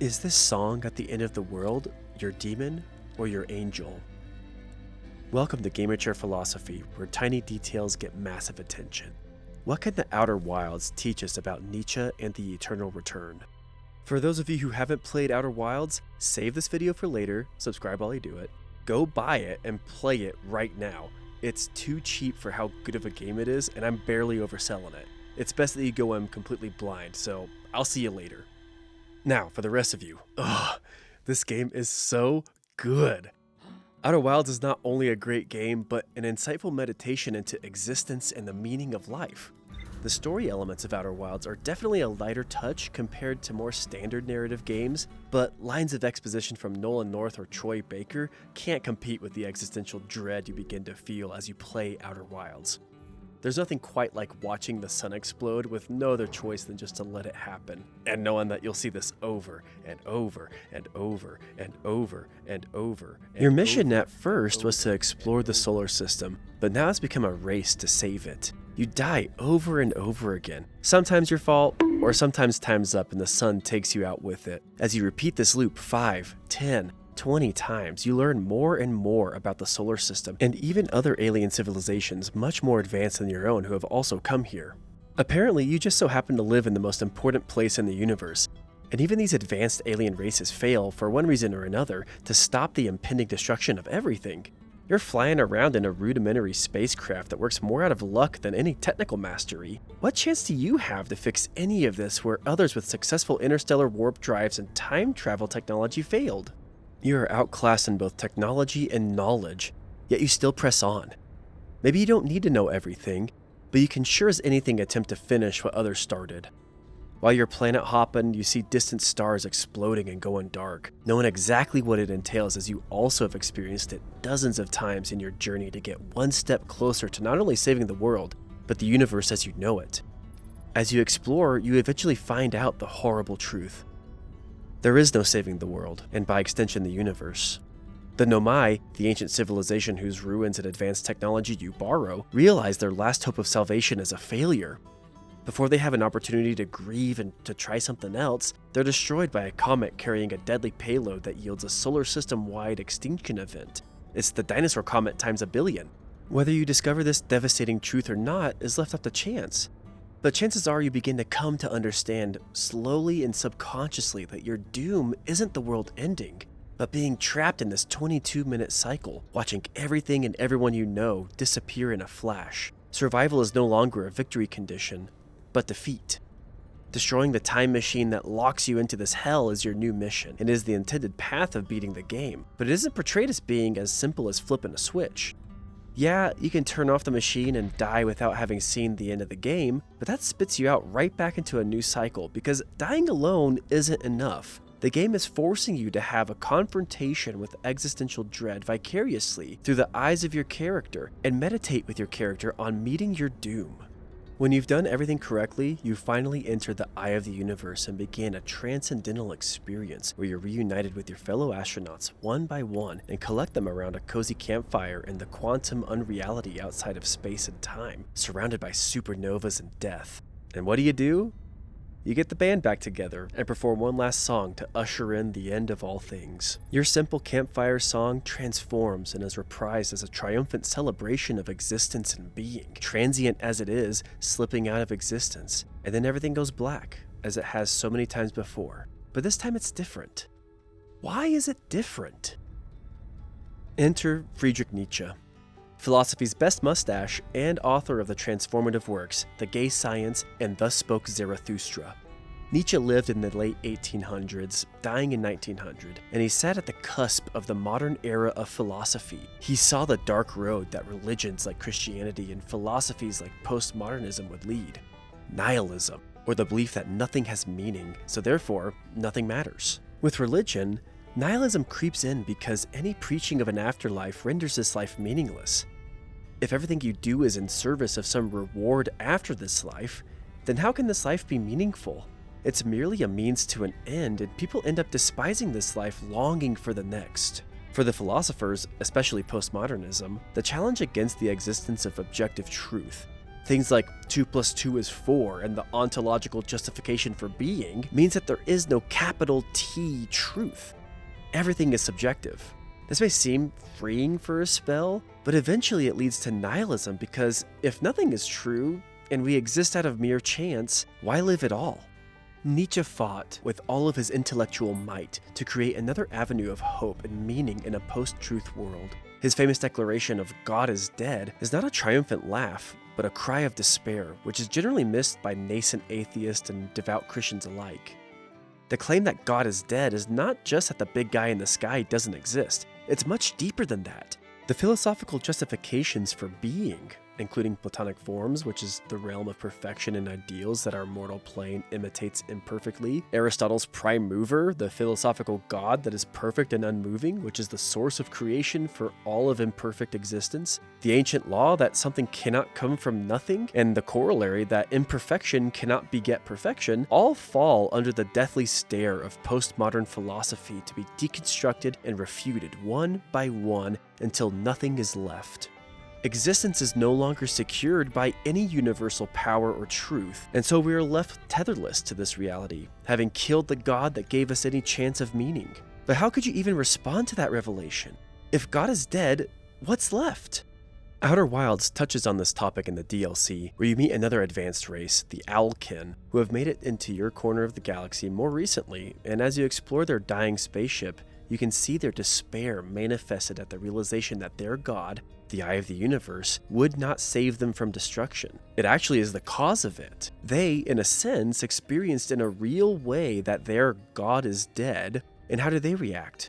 Is this song at the end of the world your demon or your angel? Welcome to Gamer Chair Philosophy, where tiny details get massive attention. What can the Outer Wilds teach us about Nietzsche and the eternal return? For those of you who haven't played Outer Wilds, save this video for later, subscribe while you do it, go buy it and play it right now. It's too cheap for how good of a game it is, and I'm barely overselling it. It's best that you go in completely blind, so I'll see you later. Now, for the rest of you, this game is so good. Outer Wilds is not only a great game, but an insightful meditation into existence and the meaning of life. The story elements of Outer Wilds are definitely a lighter touch compared to more standard narrative games, but lines of exposition from Nolan North or Troy Baker can't compete with the existential dread you begin to feel as you play Outer Wilds. There's nothing quite like watching the sun explode with no other choice than just to let it happen, and knowing that you'll see this over and over and over and over and over. Your mission at first was to explore the solar system, but now it's become a race to save it. You die over and over again. Sometimes your fault, or sometimes time's up and the sun takes you out with it. As you repeat this loop 5, 10, 20 times, you learn more and more about the solar system and even other alien civilizations much more advanced than your own who have also come here. Apparently, you just so happen to live in the most important place in the universe, and even these advanced alien races fail, for one reason or another, to stop the impending destruction of everything. You're flying around in a rudimentary spacecraft that works more out of luck than any technical mastery. What chance do you have to fix any of this where others with successful interstellar warp drives and time travel technology failed? You are outclassed in both technology and knowledge, yet you still press on. Maybe you don't need to know everything, but you can sure as anything attempt to finish what others started. While you're planet hopping, you see distant stars exploding and going dark, knowing exactly what it entails as you also have experienced it dozens of times in your journey to get one step closer to not only saving the world, but the universe as you know it. As you explore, you eventually find out the horrible truth. There is no saving the world, and by extension the universe. The Nomai, the ancient civilization whose ruins and advanced technology you borrow, realize their last hope of salvation is a failure. Before they have an opportunity to grieve and to try something else, they're destroyed by a comet carrying a deadly payload that yields a solar system-wide extinction event. It's the dinosaur comet times a billion. Whether you discover this devastating truth or not is left up to chance. But chances are you begin to come to understand, slowly and subconsciously, that your doom isn't the world ending, but being trapped in this 22-minute cycle, watching everything and everyone you know disappear in a flash. Survival is no longer a victory condition, but defeat. Destroying the time machine that locks you into this hell is your new mission, and is the intended path of beating the game, but it isn't portrayed as being as simple as flipping a switch. Yeah, you can turn off the machine and die without having seen the end of the game, but that spits you out right back into a new cycle, because dying alone isn't enough. The game is forcing you to have a confrontation with existential dread vicariously through the eyes of your character, and meditate with your character on meeting your doom. When you've done everything correctly, you finally enter the eye of the universe and begin a transcendental experience where you're reunited with your fellow astronauts one by one and collect them around a cozy campfire in the quantum unreality outside of space and time, surrounded by supernovas and death. And what do? You get the band back together and perform one last song to usher in the end of all things. Your simple campfire song transforms and is reprised as a triumphant celebration of existence and being, transient as it is, slipping out of existence, and then everything goes black, as it has so many times before. But this time it's different. Why is it different? Enter Friedrich Nietzsche, philosophy's best mustache and author of the transformative works, The Gay Science and Thus Spoke Zarathustra. Nietzsche lived in the late 1800s, dying in 1900, and he sat at the cusp of the modern era of philosophy. He saw the dark road that religions like Christianity and philosophies like postmodernism would lead. Nihilism, or the belief that nothing has meaning, so therefore nothing matters. With religion, nihilism creeps in because any preaching of an afterlife renders this life meaningless. If everything you do is in service of some reward after this life, then how can this life be meaningful? It's merely a means to an end, and people end up despising this life, longing for the next. For the philosophers, especially postmodernism, the challenge against the existence of objective truth Things like 2 plus 2 is 4 and the ontological justification for being means that there is no capital T truth. Everything is subjective. This may seem freeing for a spell, but eventually it leads to nihilism because if nothing is true and we exist out of mere chance, why live at all? Nietzsche fought with all of his intellectual might to create another avenue of hope and meaning in a post-truth world. His famous declaration of God is dead is not a triumphant laugh, but a cry of despair, which is generally missed by nascent atheists and devout Christians alike. The claim that God is dead is not just that the big guy in the sky doesn't exist, it's much deeper than that. The philosophical justifications for being, including Platonic forms, which is the realm of perfection and ideals that our mortal plane imitates imperfectly, Aristotle's prime mover, the philosophical God that is perfect and unmoving, which is the source of creation for all of imperfect existence, the ancient law that something cannot come from nothing, and the corollary that imperfection cannot beget perfection, all fall under the deathly stare of postmodern philosophy to be deconstructed and refuted one by one until nothing is left. Existence is no longer secured by any universal power or truth, and so we are left tetherless to this reality, having killed the God that gave us any chance of meaning. But how could you even respond to that revelation? If God is dead, what's left? Outer Wilds touches on this topic in the DLC, where you meet another advanced race, the Owlkin, who have made it into your corner of the galaxy more recently, and as you explore their dying spaceship, you can see their despair manifested at the realization that their God, the eye of the universe, would not save them from destruction. It actually is the cause of it. They, in a sense, experienced in a real way that their God is dead, and how do they react?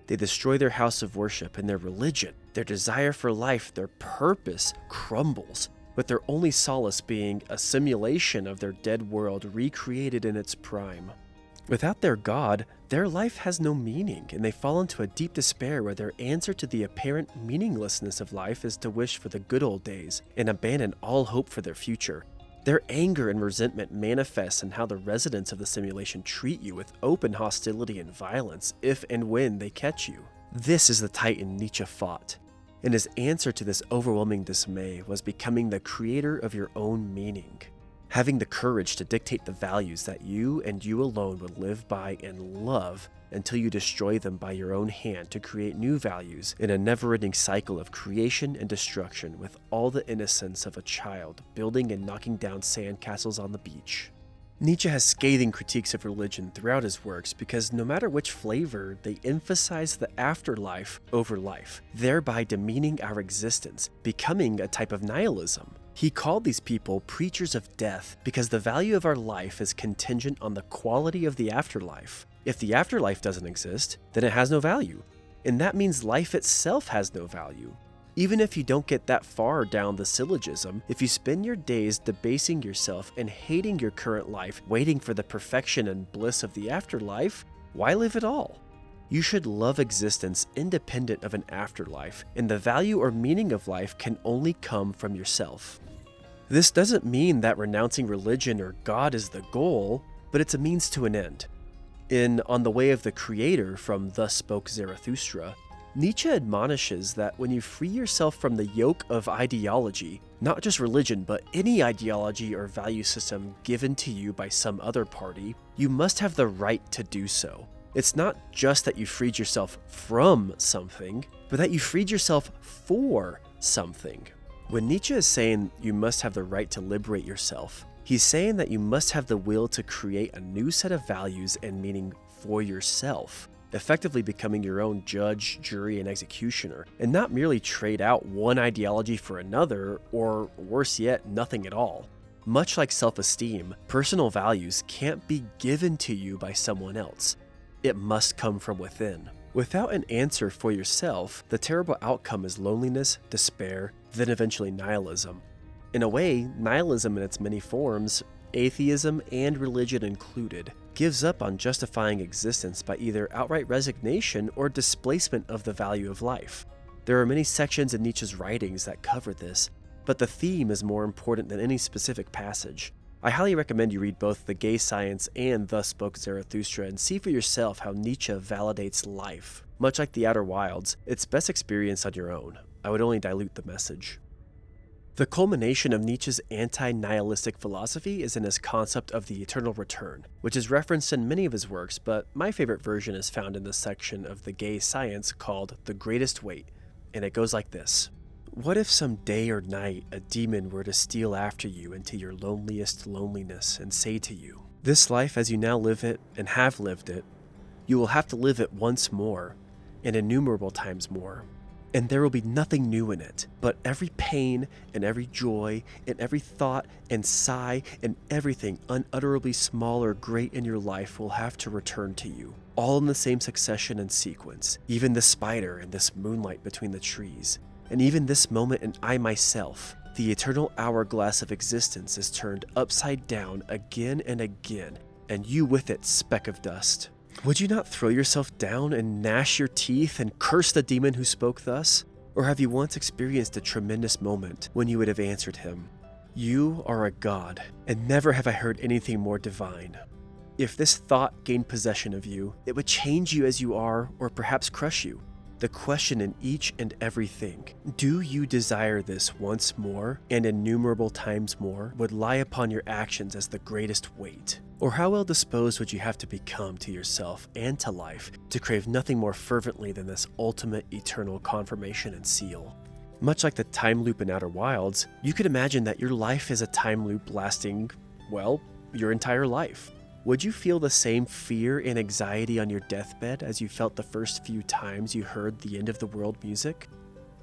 They destroy their house of worship and their religion. Their desire for life, their purpose, crumbles, with their only solace being a simulation of their dead world recreated in its prime. Without their God, their life has no meaning, and they fall into a deep despair where their answer to the apparent meaninglessness of life is to wish for the good old days and abandon all hope for their future. Their anger and resentment manifests in how the residents of the simulation treat you with open hostility and violence if and when they catch you. This is the Titan Nietzsche fought, and his answer to this overwhelming dismay was becoming the creator of your own meaning. Having the courage to dictate the values that you and you alone would live by and love until you destroy them by your own hand to create new values in a never-ending cycle of creation and destruction with all the innocence of a child building and knocking down sandcastles on the beach. Nietzsche has scathing critiques of religion throughout his works because no matter which flavor, they emphasize the afterlife over life, thereby demeaning our existence, becoming a type of nihilism. He called these people preachers of death because the value of our life is contingent on the quality of the afterlife. If the afterlife doesn't exist, then it has no value, and that means life itself has no value. Even if you don't get that far down the syllogism, if you spend your days debasing yourself and hating your current life, waiting for the perfection and bliss of the afterlife, why live at all? You should love existence independent of an afterlife, and the value or meaning of life can only come from yourself. This doesn't mean that renouncing religion or God is the goal, but it's a means to an end. In On the Way of the Creator from Thus Spoke Zarathustra, Nietzsche admonishes that when you free yourself from the yoke of ideology, not just religion, but any ideology or value system given to you by some other party, you must have the right to do so. It's not just that you freed yourself from something, but that you freed yourself for something. When Nietzsche is saying you must have the right to liberate yourself, he's saying that you must have the will to create a new set of values and meaning for yourself, effectively becoming your own judge, jury, and executioner, and not merely trade out one ideology for another, or worse yet, nothing at all. Much like self-esteem, personal values can't be given to you by someone else. It must come from within. Without an answer for yourself, the terrible outcome is loneliness, despair, then eventually nihilism. In a way, nihilism in its many forms, atheism and religion included, gives up on justifying existence by either outright resignation or displacement of the value of life. There are many sections in Nietzsche's writings that cover this, but the theme is more important than any specific passage. I highly recommend you read both The Gay Science and Thus Spoke Zarathustra and see for yourself how Nietzsche validates life. Much like The Outer Wilds, it's best experienced on your own. I would only dilute the message. The culmination of Nietzsche's anti-nihilistic philosophy is in his concept of the eternal return, which is referenced in many of his works, but my favorite version is found in the section of The Gay Science called The Greatest Weight, and it goes like this. What if some day or night a demon were to steal after you into your loneliest loneliness and say to you, "This life as you now live it and have lived it, you will have to live it once more, and innumerable times more. And there will be nothing new in it, but every pain and every joy and every thought and sigh and everything unutterably small or great in your life will have to return to you, all in the same succession and sequence, even the spider and this moonlight between the trees, and even this moment and I myself. The eternal hourglass of existence is turned upside down again and again, and you with it, speck of dust. Would you not throw yourself down and gnash your teeth and curse the demon who spoke thus? Or have you once experienced a tremendous moment when you would have answered him, 'You are a god, and never have I heard anything more divine'? If this thought gained possession of you, it would change you as you are, or perhaps crush you. The question in each and everything, do you desire this once more and innumerable times more, would lie upon your actions as the greatest weight. Or how well disposed would you have to become to yourself and to life to crave nothing more fervently than this ultimate eternal confirmation and seal? Much like the time loop in Outer Wilds, you could imagine that your life is a time loop lasting, well, your entire life. Would you feel the same fear and anxiety on your deathbed as you felt the first few times you heard the end of the world music?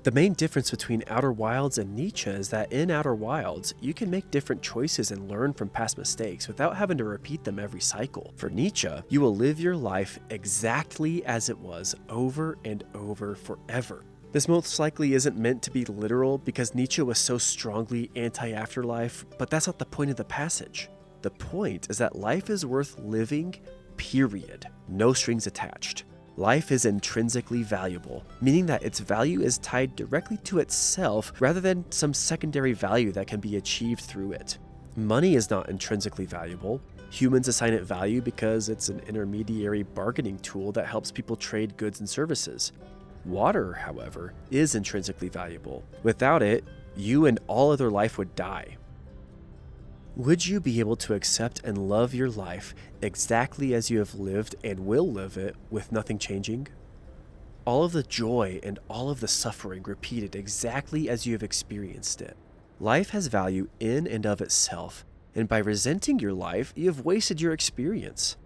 The main difference between Outer Wilds and Nietzsche is that in Outer Wilds, you can make different choices and learn from past mistakes without having to repeat them every cycle. For Nietzsche, you will live your life exactly as it was over and over forever. This most likely isn't meant to be literal because Nietzsche was so strongly anti-afterlife, but that's not the point of the passage. The point is that life is worth living, period. No strings attached. Life is intrinsically valuable, meaning that its value is tied directly to itself rather than some secondary value that can be achieved through it. Money is not intrinsically valuable. Humans assign it value because it's an intermediary bargaining tool that helps people trade goods and services. Water, however, is intrinsically valuable. Without it, you and all other life would die. Would you be able to accept and love your life exactly as you have lived and will live it with nothing changing? All of the joy and all of the suffering repeated exactly as you have experienced it. Life has value in and of itself, and by resenting your life, you have wasted your experience.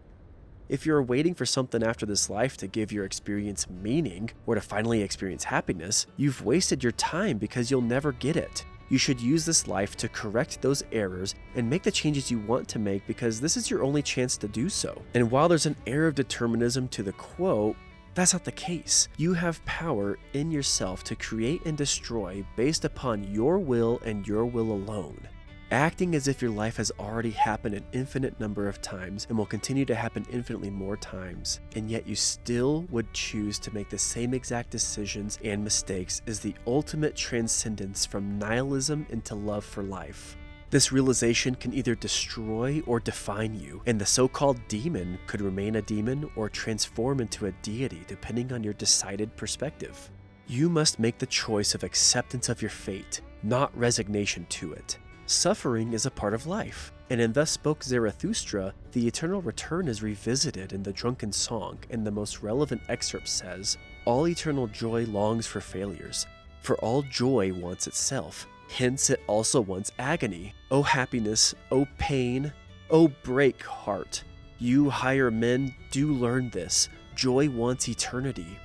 If you're waiting for something after this life to give your experience meaning or to finally experience happiness, you've wasted your time because you'll never get it. You should use this life to correct those errors and make the changes you want to make because this is your only chance to do so. And while there's an air of determinism to the quote, that's not the case. You have power in yourself to create and destroy based upon your will and your will alone. Acting as if your life has already happened an infinite number of times and will continue to happen infinitely more times, and yet you still would choose to make the same exact decisions and mistakes is the ultimate transcendence from nihilism into love for life. This realization can either destroy or define you, and the so-called demon could remain a demon or transform into a deity depending on your decided perspective. You must make the choice of acceptance of your fate, not resignation to it. Suffering is a part of life, and in Thus Spoke Zarathustra, the eternal return is revisited in the Drunken Song, and the most relevant excerpt says, "All eternal joy longs for failures, for all joy wants itself, hence it also wants agony. O happiness, O pain, O break, heart. You higher men do learn this. Joy wants eternity.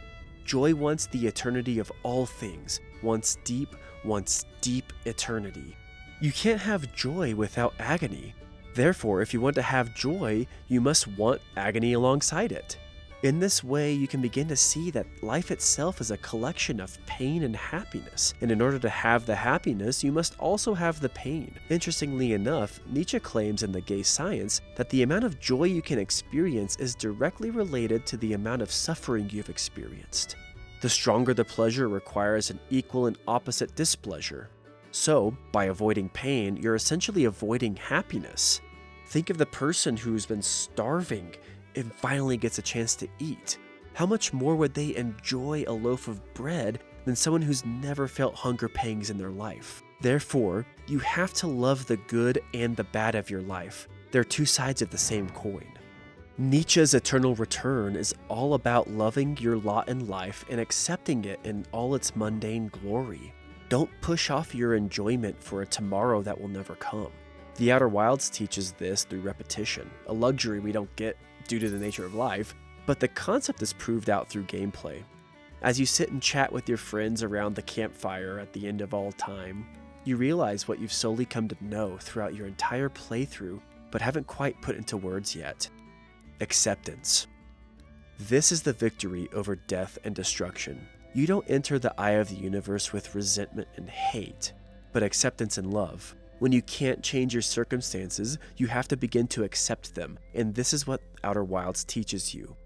Joy wants the eternity of all things, wants deep eternity. You can't have joy without agony. Therefore, if you want to have joy, you must want agony alongside it. In this way, you can begin to see that life itself is a collection of pain and happiness, and in order to have the happiness, you must also have the pain. Interestingly enough, Nietzsche claims in The Gay Science that the amount of joy you can experience is directly related to the amount of suffering you've experienced. The stronger the pleasure requires an equal and opposite displeasure. So, by avoiding pain, you're essentially avoiding happiness. Think of the person who's been starving and finally gets a chance to eat. How much more would they enjoy a loaf of bread than someone who's never felt hunger pangs in their life? Therefore, you have to love the good and the bad of your life. They're two sides of the same coin. Nietzsche's eternal return is all about loving your lot in life and accepting it in all its mundane glory. Don't push off your enjoyment for a tomorrow that will never come. The Outer Wilds teaches this through repetition, a luxury we don't get due to the nature of life, but the concept is proved out through gameplay. As you sit and chat with your friends around the campfire at the end of all time, you realize what you've slowly come to know throughout your entire playthrough, but haven't quite put into words yet. Acceptance. This is the victory over death and destruction. You don't enter the eye of the universe with resentment and hate, but acceptance and love. When you can't change your circumstances, you have to begin to accept them, and this is what Outer Wilds teaches you.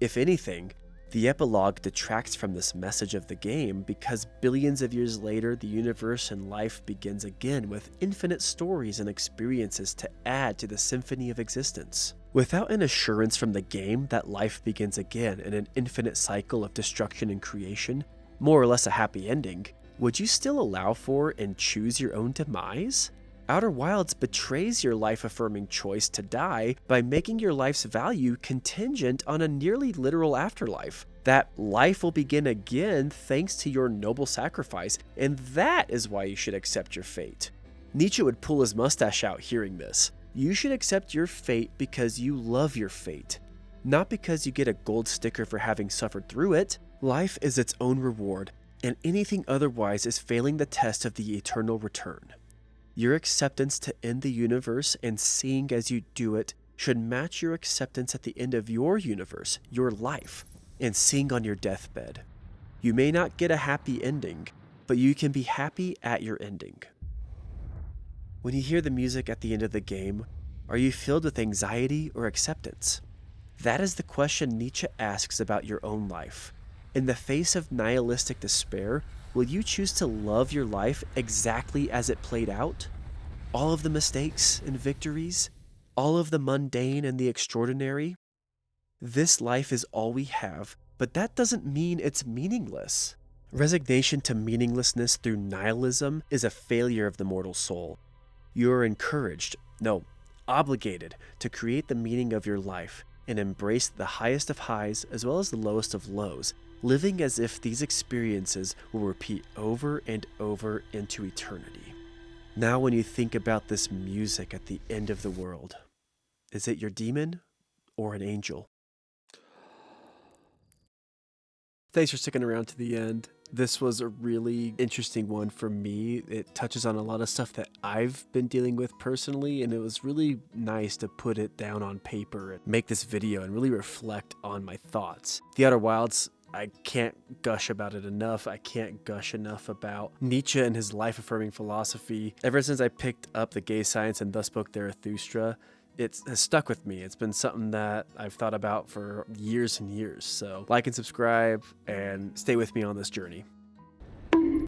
If anything, the epilogue detracts from this message of the game because billions of years later, the universe and life begins again with infinite stories and experiences to add to the symphony of existence. Without an assurance from the game that life begins again in an infinite cycle of destruction and creation, more or less a happy ending, would you still allow for and choose your own demise? Outer Wilds betrays your life-affirming choice to die by making your life's value contingent on a nearly literal afterlife. That life will begin again thanks to your noble sacrifice, and that is why you should accept your fate. Nietzsche would pull his mustache out hearing this. You should accept your fate because you love your fate, not because you get a gold sticker for having suffered through it. Life is its own reward, and anything otherwise is failing the test of the eternal return. Your acceptance to end the universe and seeing as you do it should match your acceptance at the end of your universe, your life, and seeing on your deathbed. You may not get a happy ending, but you can be happy at your ending. When you hear the music at the end of the game, are you filled with anxiety or acceptance? That is the question Nietzsche asks about your own life. In the face of nihilistic despair, will you choose to love your life exactly as it played out? All of the mistakes and victories? All of the mundane and the extraordinary? This life is all we have, but that doesn't mean it's meaningless. Resignation to meaninglessness through nihilism is a failure of the mortal soul. You are encouraged, no, obligated, to create the meaning of your life and embrace the highest of highs as well as the lowest of lows, living as if these experiences will repeat over and over into eternity. Now when you think about this music at the end of the world, is it your demon or an angel? Thanks for sticking around to the end. This was a really interesting one for me. It touches on a lot of stuff that I've been dealing with personally, and it was really nice to put it down on paper and make this video and really reflect on my thoughts. The Outer Wilds, I can't gush about it enough. I can't gush enough about Nietzsche and his life-affirming philosophy. Ever since I picked up the Gay Science and thus spoke Zarathustra, it has stuck with me. It's been something that I've thought about for years and years. So like and subscribe and stay with me on this journey.